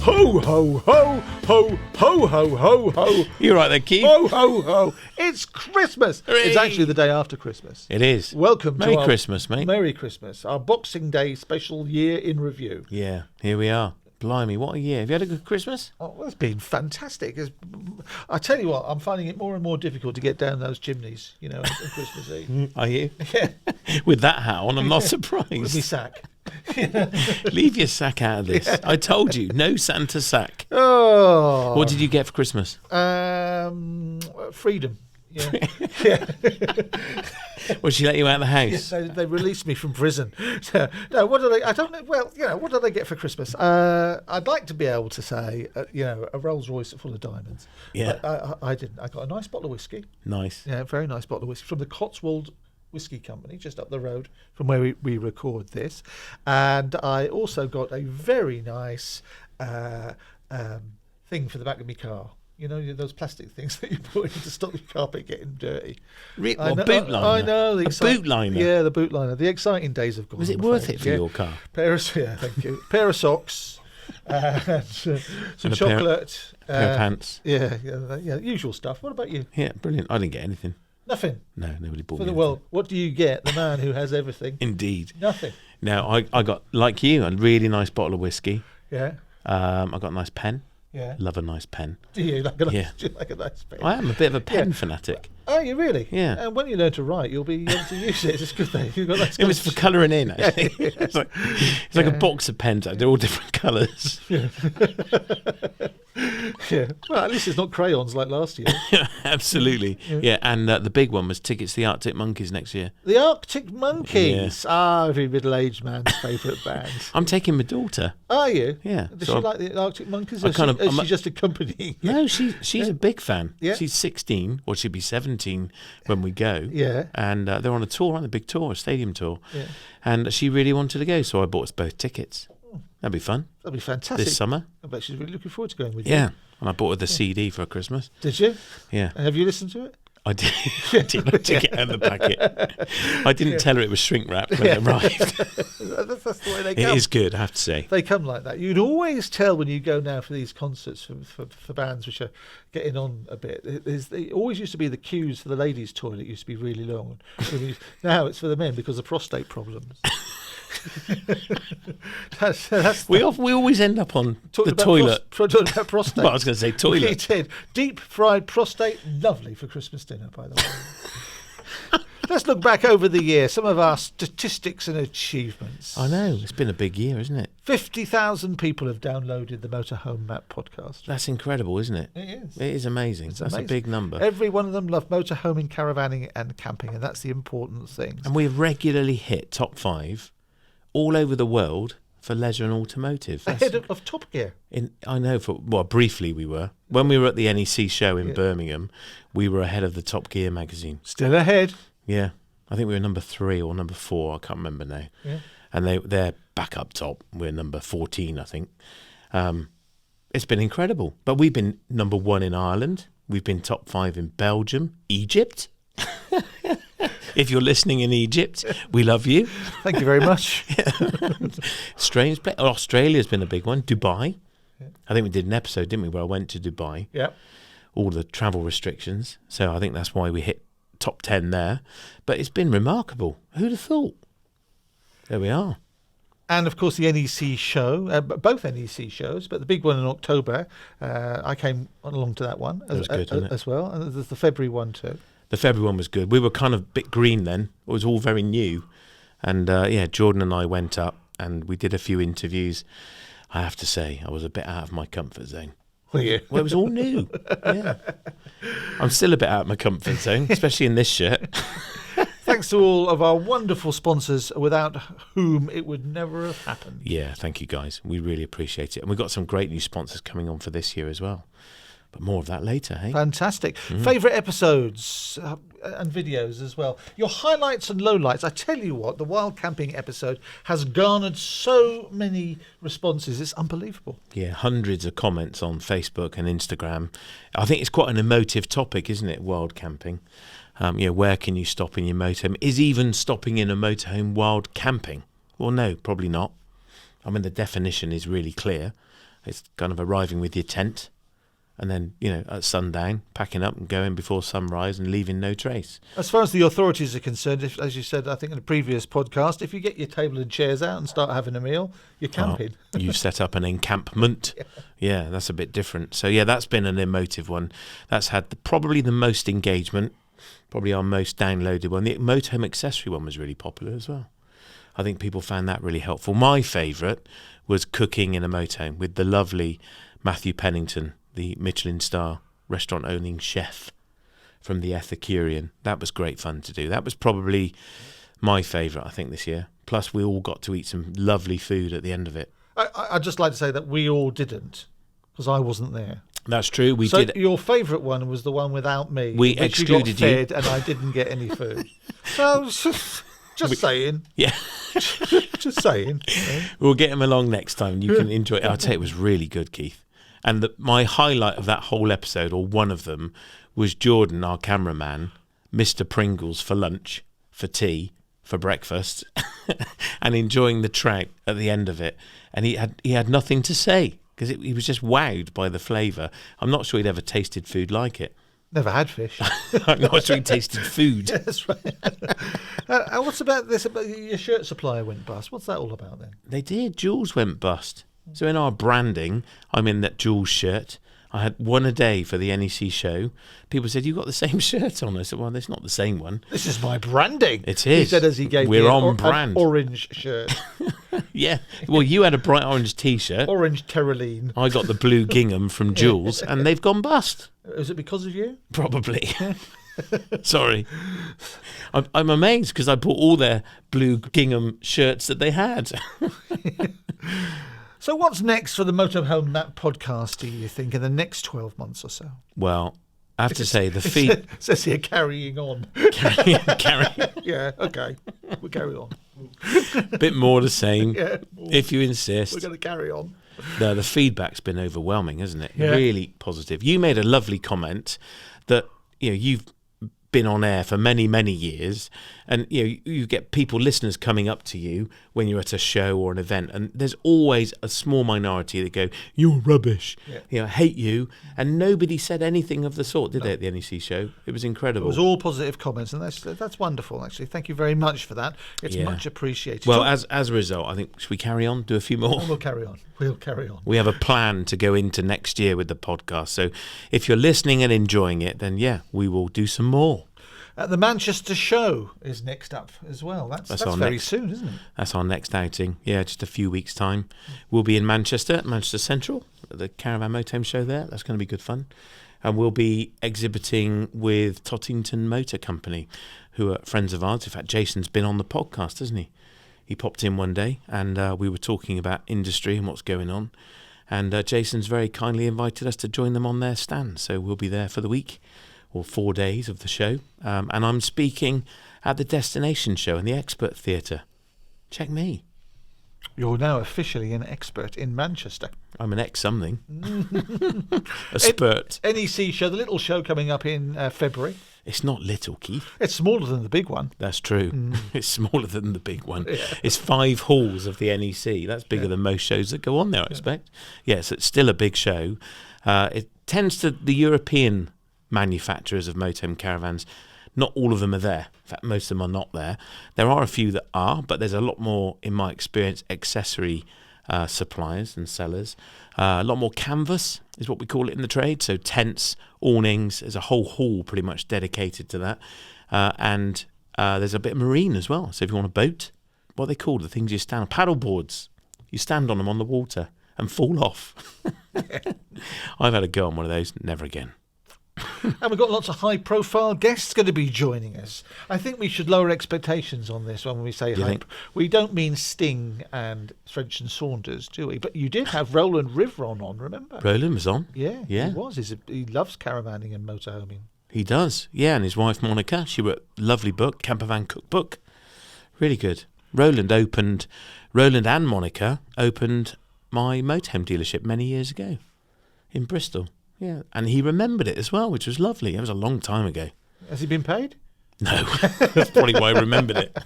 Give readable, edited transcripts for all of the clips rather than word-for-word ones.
Ho, ho, ho, ho, ho, ho, ho, ho. You're right there, Keith. Ho, ho, ho. It's Christmas. Hooray. It's actually the day after Christmas. It is. Welcome Merry to our Christmas, mate. Merry Christmas. Our Boxing Day special year in review. Yeah, here we are. Blimey, what a year. Have you had a good Christmas? Oh, well, it's been fantastic. I tell you what, I'm finding it more and more difficult to get down those chimneys, on Christmas Eve. Are you? Yeah. With that hat on, I'm not With surprised. me sack. Leave your sack out of this. Yeah. I told you, no Santa sack. Oh. What did you get for Christmas? Freedom. Yeah. Yeah. Well, she let you out of the house? Yes, they released me from prison. So, no, what do they? I don't know. Well, what do they get for Christmas? I'd like to be able to say, a Rolls Royce full of diamonds. Yeah. But I didn't. I got a nice bottle of whiskey. Nice. Yeah, very nice bottle of whiskey from the Cotswold Whiskey Company, just up the road from where we record this. And I also got a very nice thing for the back of my car. Those plastic things that you put in to stop your carpet getting dirty. Boot liner? I know. Boot liner? Yeah, the boot liner. The exciting days have gone. Was it worth it for your car? Thank you. Pair of socks. And, some And chocolate. Pair of pants. Yeah, usual stuff. What about you? Yeah, brilliant. I didn't get anything. Nothing. No, nobody bought For me the anything. what do you get? The man who has everything. Indeed. Nothing. No, I got, like you, a really nice bottle of whiskey. Yeah. I got a nice pen. Yeah. Love a nice pen. Do you like a nice, Yeah. do you like a nice pen? I am a bit of a pen fanatic. Are you really? Yeah. And when you learn to write, you'll be able to use it. It's good thing you've got nice. It was for colouring in, actually. Yeah. It's like a box of pens. They're all different colours. Yeah. Yeah. Well, at least it's not crayons like last year. Absolutely. Yeah, and the big one was tickets to the Arctic Monkeys next year. The Arctic Monkeys. Every middle-aged man's favourite band. I'm taking my daughter. Are you? Yeah. Does so she like the Arctic Monkeys? I Or kind of- is I'm she a- just accompanying you? No, she's a big fan. Yeah. She's 16, or she'll be 17 when we go. Yeah. And they're on a tour, aren't they? Big tour, a stadium tour. Yeah. And she really wanted to go, so I bought us both tickets. That'd be fun. That'd be fantastic. This summer. I bet she's really looking forward to going with you. Yeah. And I bought her the CD for Christmas. Did you? Yeah. And have you listened to it? I did. I took it out of the packet. I didn't tell her it was shrink wrapped when it arrived. That's the way they come. It is good, I have to say. They come like that. You'd always tell when you go now for these concerts for bands which are getting on a bit. It always used to be the queues for the ladies' toilet used to be really long. Now it's for the men because of prostate problems. We always end up on Talking the about toilet. Talking about prostate. Well, I was going to say We toilet. did. Deep fried prostate, lovely for Christmas dinner, by the way. Let's look back over the year, some of our statistics and achievements. I know, it's been a big year, isn't it? 50,000 people have downloaded the Motorhome Matt Podcast. That's incredible, isn't it? It is. It is amazing. It's That's amazing. a big number. Every one of them love motorhoming, caravanning and camping, and that's the important thing. And we've regularly hit top 5 all over the world for leisure and automotive. That's Ahead of Top Gear. I know, briefly we were. When we were at the NEC show in Birmingham, we were ahead of the Top Gear magazine. Still ahead. Yeah. I think we were number 3 or number 4. I can't remember now. Yeah. And they're back up top. We're number 14, I think. It's been incredible. But we've been number 1 in Ireland. We've been top 5 in Belgium, Egypt. If you're listening in Egypt, we love you. Thank you very much. Strange place. Australia's been a big one. Dubai. Yeah. I think we did an episode, didn't we, where I went to Dubai. Yeah. All the travel restrictions. So I think that's why we hit top 10 there. But it's been remarkable. Who'd have thought? There we are. And, of course, the NEC show, both NEC shows, but the big one in October, I came along to that one was good, wasn't it? as well. And there's the February one too. The February one was good. We were kind of a bit green then. It was all very new. And, Jordan and I went up and we did a few interviews. I have to say, I was a bit out of my comfort zone. Were you? Well, it was all new. Yeah. I'm still a bit out of my comfort zone, especially in this shirt. Thanks to all of our wonderful sponsors, without whom it would never have happened. Yeah, thank you guys. We really appreciate it. And we've got some great new sponsors coming on for this year as well. But more of that later, hey? Fantastic. Favourite episodes and videos as well. Your highlights and lowlights. I tell you what, the wild camping episode has garnered so many responses. It's unbelievable. Yeah, hundreds of comments on Facebook and Instagram. I think it's quite an emotive topic, isn't it, wild camping? Where can you stop in your motorhome? Is even stopping in a motorhome wild camping? Well, no, probably not. I mean, the definition is really clear. It's kind of arriving with your tent and then, at sundown, packing up and going before sunrise and leaving no trace. As far as the authorities are concerned, as you said, I think in a previous podcast, if you get your table and chairs out and start having a meal, you're camping. Oh, you've set up an encampment. Yeah, that's a bit different. So, that's been an emotive one. That's had probably the most engagement, probably our most downloaded one. The motorhome accessory one was really popular as well. I think people found that really helpful. My favourite was cooking in a motorhome with the lovely Matthew Pennington, the Michelin star restaurant owning chef from the Epicurean. That was great fun to do. That was probably my favourite, I think, this year. Plus, we all got to eat some lovely food at the end of it. I'd just like to say that we all didn't, because I wasn't there. That's true. We so did. Your favourite one was the one without me. We excluded you, fed and I didn't get any food. So just saying. Yeah. Just saying. We'll get him along next time. You can enjoy it. I'll tell you, it was really good, Keith. And my highlight of that whole episode, or one of them, was Jordan, our cameraman, Mr. Pringles for lunch, for tea, for breakfast, and enjoying the trout at the end of it. And he had nothing to say because he was just wowed by the flavour. I'm not sure he'd ever tasted food like it. Never had fish. I'm not sure he tasted food. Yeah, that's right. What's about this? About your shirt supplier went bust. What's that all about then? They did. Jules went bust. So in our branding, I'm in that Jules shirt. I had one a day for the NEC show. People said, "You got the same shirt on." I said, "Well, it's not the same one. This is my branding." It is. He said as he gave We're me on brand. an orange shirt. Yeah. Well, you had a bright orange T-shirt. Orange Terraline. I got the blue gingham from Jules, and they've gone bust. Is it because of you? Probably. Sorry. I'm amazed because I bought all their blue gingham shirts that they had. So what's next for the Motorhome Matt Podcast, do you think, in the next 12 months or so? Well, I have to say the feed... It says here, carrying on. Carry. Yeah, okay. We'll carry on. Bit more the same, Yeah, if you insist. we're going to carry on. No, the feedback's been overwhelming, hasn't it? Yeah. Really positive. You made a lovely comment that you've been on air for many, many years, and you get listeners coming up to you when you're at a show or an event, and there's always a small minority that go, "You're rubbish," I hate you, and nobody said anything of the sort, did they, at the NEC show? It was incredible. It was all positive comments, and that's wonderful, actually. Thank you very much for that. It's much appreciated. Well, as a result, I think, should we carry on, do a few more? We'll carry on. We'll carry on. We have a plan to go into next year with the podcast, so if you're listening and enjoying it, then we will do some more. The Manchester show is next up as well. That's very soon, isn't it? That's our next outing. Yeah, just a few weeks' time. We'll be in Manchester, Manchester Central, at the Caravan Motorhome show there. That's going to be good fun. And we'll be exhibiting with Tottington Motor Company, who are friends of ours. In fact, Jason's been on the podcast, hasn't he? He popped in one day and we were talking about industry and what's going on. And Jason's very kindly invited us to join them on their stand. So we'll be there for the week, or 4 days of the show. And I'm speaking at the Destination Show in the Expert Theatre. Check me. You're now officially an expert in Manchester. I'm an ex-something. A spurt. NEC show, the little show coming up in February. It's not little, Keith. It's smaller than the big one. That's true. It's smaller than the big one. Yeah. It's 5 halls of the NEC. That's bigger than most shows that go on there, I expect. Yes, it's still a big show. It tends to... The European manufacturers of motorhome caravans, not all of them are there. In fact, most of them are not there. There are a few that are, but there's a lot more, in my experience, accessory suppliers and sellers. A lot more canvas is what we call it in the trade. So tents, awnings, there's a whole hall pretty much dedicated to that. And there's a bit of marine as well. So if you want a boat, what are they called? The things you stand on, paddle boards. You stand on them on the water and fall off. I've had a go on one of those. Never again. And we've got lots of high-profile guests going to be joining us. I think we should lower expectations on this when we say hype. We don't mean Sting and French and Saunders, do we? But you did have Roland Rivron on, remember? Roland was on. Yeah. He was. He loves caravanning and motorhoming. He does, yeah. And his wife, Monica, she wrote a lovely book, Campervan Cookbook. Really good. Roland and Monica opened my motorhome dealership many years ago in Bristol. Yeah, and he remembered it as well, which was lovely. It was a long time ago. Has he been paid? No, that's probably why I remembered it.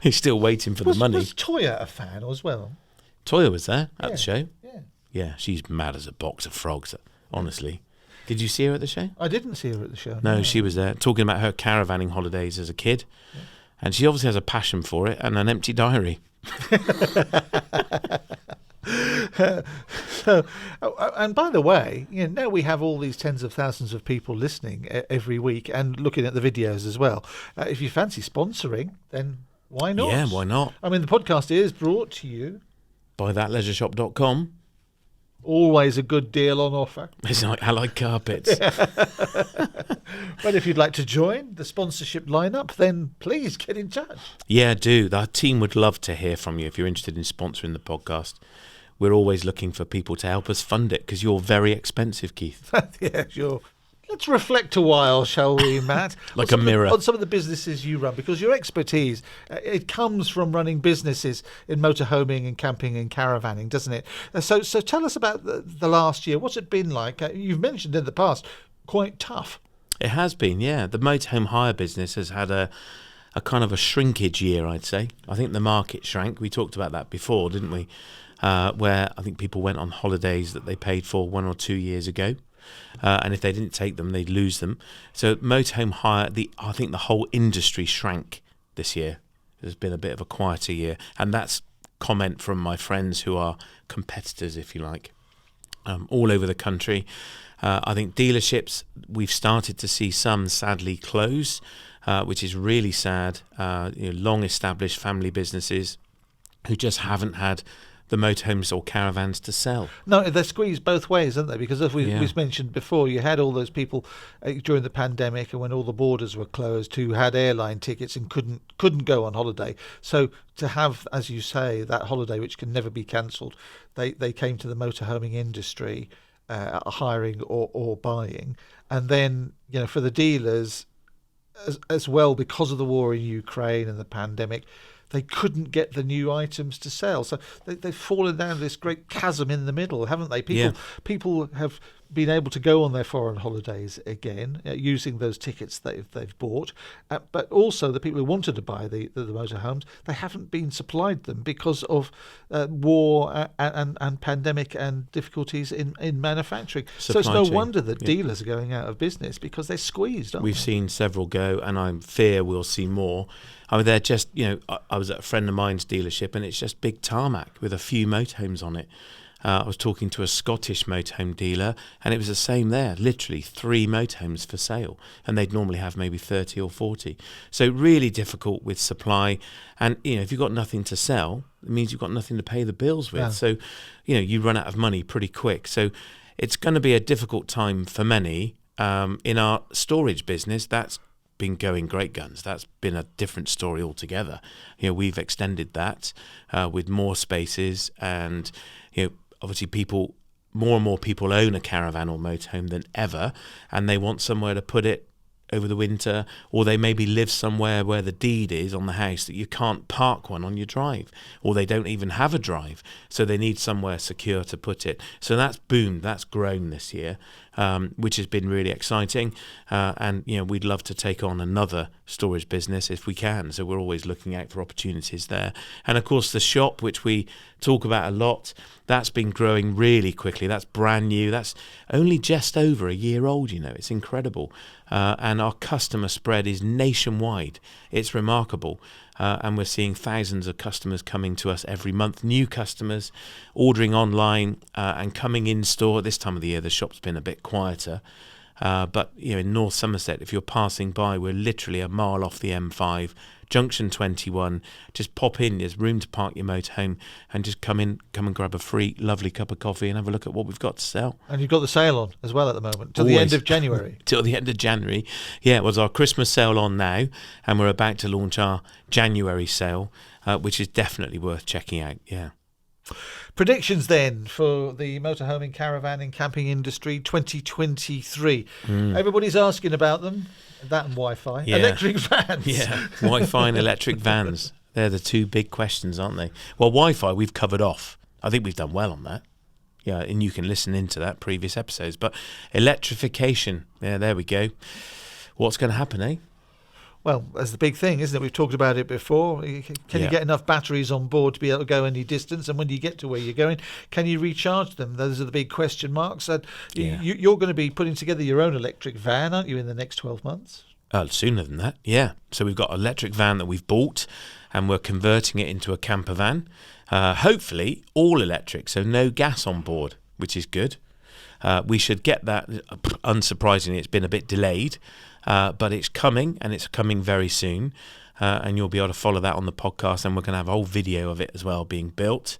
He's still waiting for the money. Was Toya a fan as well? Toya was there at the show. Yeah, she's mad as a box of frogs, honestly. Did you see her at the show? I didn't see her at the show. No, she was there talking about her caravanning holidays as a kid. Yeah. And she obviously has a passion for it and an empty diary. And by the way, now we have all these tens of thousands of people listening every week and looking at the videos as well. If you fancy sponsoring, then why not? Yeah, why not? I mean, the podcast is brought to you by thatleisureshop.com. Always a good deal on offer. It's like Allied Carpets. But if you'd like to join the sponsorship lineup, then please get in touch. Yeah, do. Our team would love to hear from you if you're interested in sponsoring the podcast. We're always looking for people to help us fund it because you're very expensive, Keith. Yeah, sure. Let's reflect a while, shall we, Matt? Like a mirror. On some of the businesses you run, because your expertise, it comes from running businesses in motorhoming and camping and caravanning, doesn't it? So tell us about the last year. What's it been like? You've mentioned in the past, quite tough. It has been, yeah. The motorhome hire business has had a kind of a shrinkage year, I'd say. I think the market shrank. We talked about that before, didn't we? Where I think people went on holidays that they paid for 1 or 2 years ago. And if they didn't take them, they'd lose them. So motorhome hire, I think the whole industry shrank this year. There's been a bit of a quieter year. And that's comment from my friends who are competitors, if you like, all over the country. I think dealerships, we've started to see some sadly close, which is really sad. Long-established family businesses who just haven't had the motorhomes or caravans to sell. No, they're squeezed both ways, aren't they? Because as we've mentioned before, you had all those people during the pandemic and when all the borders were closed who had airline tickets and couldn't go on holiday. So to have, as you say, that holiday which can never be cancelled, they came to the motorhoming industry, hiring or buying. And then, for the dealers as well, because of the war in Ukraine and the pandemic, they couldn't get the new items to sell. So they've fallen down this great chasm in the middle, haven't they? People have been able to go on their foreign holidays again using those tickets they've bought. But also the people who wanted to buy the motorhomes, they haven't been supplied them because of war and pandemic and difficulties in manufacturing. So it's no wonder that dealers are going out of business because they're squeezed, aren't they? We've seen several go, and I fear we'll see more. I mean, they're just, I was at a friend of mine's dealership and it's just big tarmac with a few motorhomes on it. I was talking to a Scottish motorhome dealer and it was the same there, literally 3 motorhomes for sale. And they'd normally have maybe 30 or 40. So really difficult with supply. And, if you've got nothing to sell, it means you've got nothing to pay the bills with. Yeah. So, you run out of money pretty quick. So it's going to be a difficult time for many. In our storage business, that's been going great guns. That's been a different story altogether. We've extended that with more spaces and, obviously more and more people own a caravan or motorhome than ever, and they want somewhere to put it over the winter, or they maybe live somewhere where the deed is on the house that you can't park one on your drive, or they don't even have a drive, so they need somewhere secure to put it. So that's boomed, that's grown this year, which has been really exciting, and we'd love to take on another storage business if we can, so we're always looking out for opportunities there. And of course the shop, which we talk about a lot, that's been growing really quickly. That's brand new. That's only just over a year old, it's incredible. And our customer spread is nationwide. It's remarkable. And we're seeing thousands of customers coming to us every month, new customers ordering online and coming in store. This time of the year, the shop's been a bit quieter. But in North Somerset, if you're passing by, we're literally a mile off the M5, junction 21. Just pop in. There's room to park your motorhome and just come and grab a free, lovely cup of coffee and have a look at what we've got to sell. And you've got the sale on as well at the moment, till the end of January. Till the end of January. Yeah, it was our Christmas sale on now, and we're about to launch our January sale, which is definitely worth checking out. Yeah. Predictions then for the motorhoming, caravan and camping industry 2023. Everybody's asking about them. That and Wi-Fi. Yeah. Electric vans. Yeah, Wi-Fi and electric vans. They're the two big questions, aren't they? Well, Wi-Fi we've covered off. I think we've done well on that. Yeah, and you can listen into that previous episodes. But electrification, yeah, there we go. What's going to happen, eh? Well, that's the big thing, isn't it? We've talked about it before. Can you get enough batteries on board to be able to go any distance? And when you get to where you're going, can you recharge them? Those are the big question marks. You're going to be putting together your own electric van, aren't you, in the next 12 months? Sooner than that, yeah. So we've got an electric van that we've bought, and we're converting it into a camper van. Hopefully all electric, so no gas on board, which is good. We should get that. Unsurprisingly, it's been a bit delayed, but it's coming, and it's coming very soon. And you'll be able to follow that on the podcast, and we're going to have a whole video of it as well being built,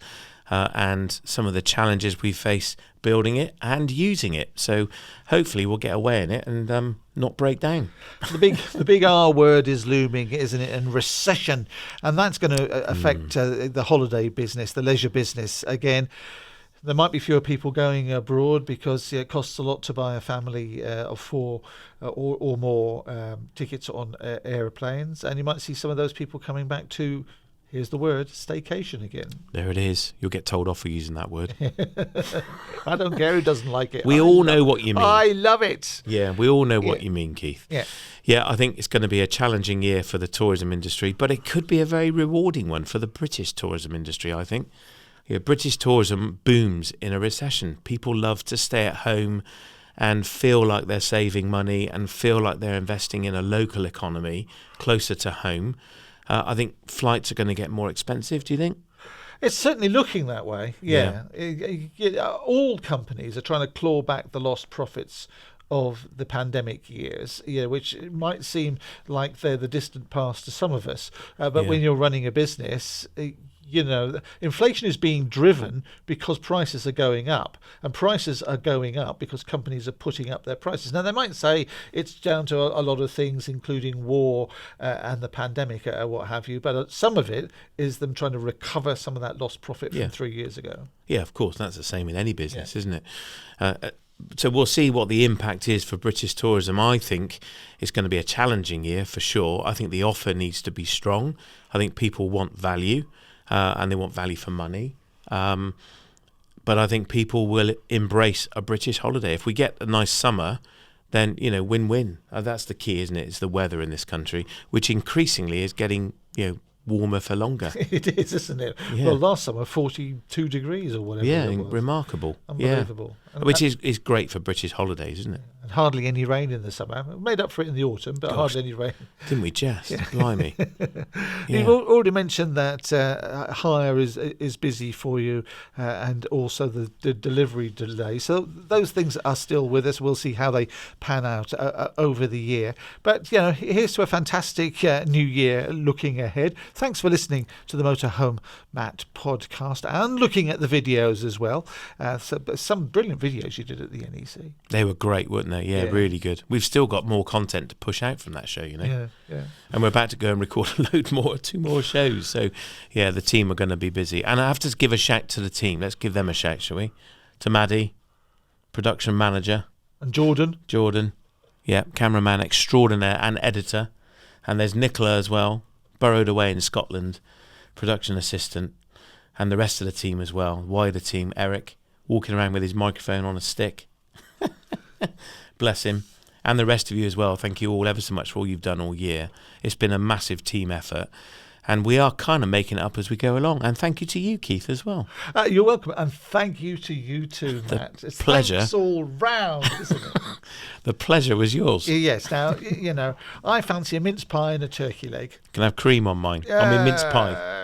and some of the challenges we face building it and using it. So hopefully we'll get away in it and not break down. The big R word is looming, isn't it? And recession, and that's going to affect the holiday business, the leisure business. Again, there might be fewer people going abroad because it costs a lot to buy a family of 4 or more tickets on aeroplanes, and you might see some of those people coming back to, here's the word, staycation again. There it is. You'll get told off for using that word. I don't care who doesn't like it. We all know what you mean. I love it. Yeah, we all know what you mean, Keith. Yeah, I think it's going to be a challenging year for the tourism industry, but it could be a very rewarding one for the British tourism industry, I think. Yeah, British tourism booms in a recession. People love to stay at home and feel like they're saving money and feel like they're investing in a local economy closer to home. I think flights are going to get more expensive, do you think? It's certainly looking that way, yeah. All companies are trying to claw back the lost profits of the pandemic years, which might seem like they're the distant past to some of us. But when you're running a business, inflation is being driven because prices are going up, and prices are going up because companies are putting up their prices. Now, they might say it's down to a lot of things, including war and the pandemic or what have you, but some of it is them trying to recover some of that lost profit from 3 years ago. Yeah, of course. That's the same in any business, isn't it? So we'll see what the impact is for British tourism. I think it's going to be a challenging year for sure. I think the offer needs to be strong. I think people want value. And they want value for money. But I think people will embrace a British holiday. If we get a nice summer, then, win-win. That's the key, isn't it? It's the weather in this country, which increasingly is getting, warmer for longer. It is, isn't it? Yeah. Well, last summer, 42 degrees or whatever. Yeah, it was. remarkable. Unbelievable. Yeah. Which is great for British holidays, isn't it? And hardly any rain in the summer. Made up for it in the autumn, but hardly any rain. Didn't we just? Blimey. You've already mentioned that hire is busy for you, and also the delivery delay. So those things are still with us. We'll see how they pan out over the year. But, here's to a fantastic new year looking ahead. Thanks for listening to the Motorhome Matt podcast and looking at the videos as well. Some brilliant videos you did at the NEC. They were great, weren't they? Yeah, really good. We've still got more content to push out from that show, Yeah. And we're about to go and record two more shows. So, yeah, the team are going to be busy. And I have to give a shout to the team. Let's give them a shout, shall we? To Maddie, production manager. And Jordan. Yeah, cameraman extraordinaire and editor. And there's Nicola as well, burrowed away in Scotland, production assistant. And the rest of the team as well, wider team. Eric, walking around with his microphone on a stick. Bless him. And the rest of you as well. Thank you all ever so much for all you've done all year. It's been a massive team effort. And we are kind of making it up as we go along. And thank you to you, Keith, as well. You're welcome. And thank you to you too, Matt. It's pleasure. Thanks all round, isn't it? The pleasure was yours. Yes. Now, I fancy a mince pie and a turkey leg. Can I have cream on mine? I mean, mince pie.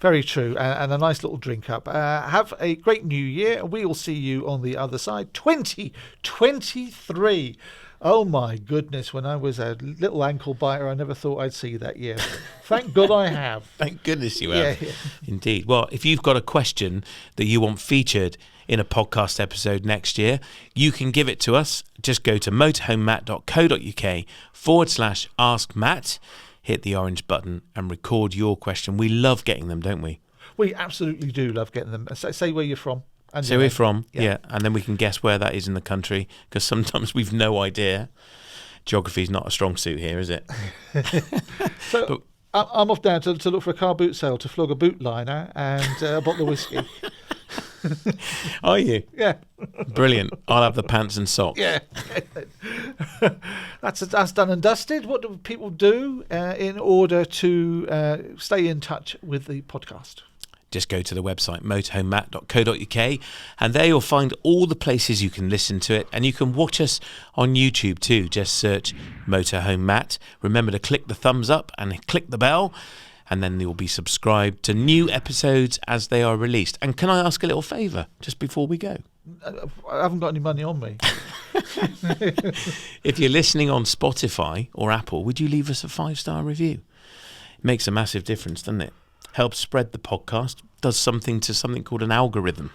Very true, and a nice little drink up. Have a great new year. We will see you on the other side. 2023. Oh my goodness, when I was a little ankle biter, I never thought I'd see that year. Thank God I have. Thank goodness you have. Yeah. Indeed. Well, if you've got a question that you want featured in a podcast episode next year, you can give it to us. Just go to motorhomematt.co.uk/ask Matt. Hit the orange button and record your question. We love getting them, don't we? We absolutely do love getting them. Say where you're from. And say where you're from, yeah. And then we can guess where that is in the country, because sometimes we've no idea. Geography's not a strong suit here, is it? So I'm off down to look for a car boot sale to flog a boot liner and a bottle of whiskey. Are you? Yeah. Brilliant. I'll have the pants and socks. Yeah. That's done and dusted. What do people do in order to stay in touch with the podcast? Just go to the website motorhomematt.co.uk, and there you'll find all the places you can listen to it, and you can watch us on YouTube too. Just search Motorhome Matt. Remember to click the thumbs up and click the bell, and then you'll be subscribed to new episodes as they are released. And can I ask a little favour just before we go? I haven't got any money on me. If you're listening on Spotify or Apple, would you leave us a 5-star review? It makes a massive difference, doesn't it? Helps spread the podcast, does something called an algorithm.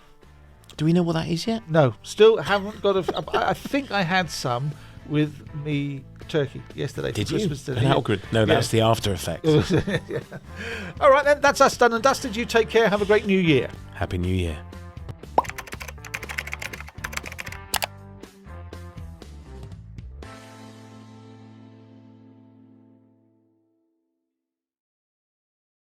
Do we know what that is yet? No, still haven't got I think I had some with me turkey yesterday. Did for you? Christmas An dinner. algorithm? No, that's the after effect. Yeah. All right, then, that's us done and dusted. You take care. Have a great new year. Happy New Year.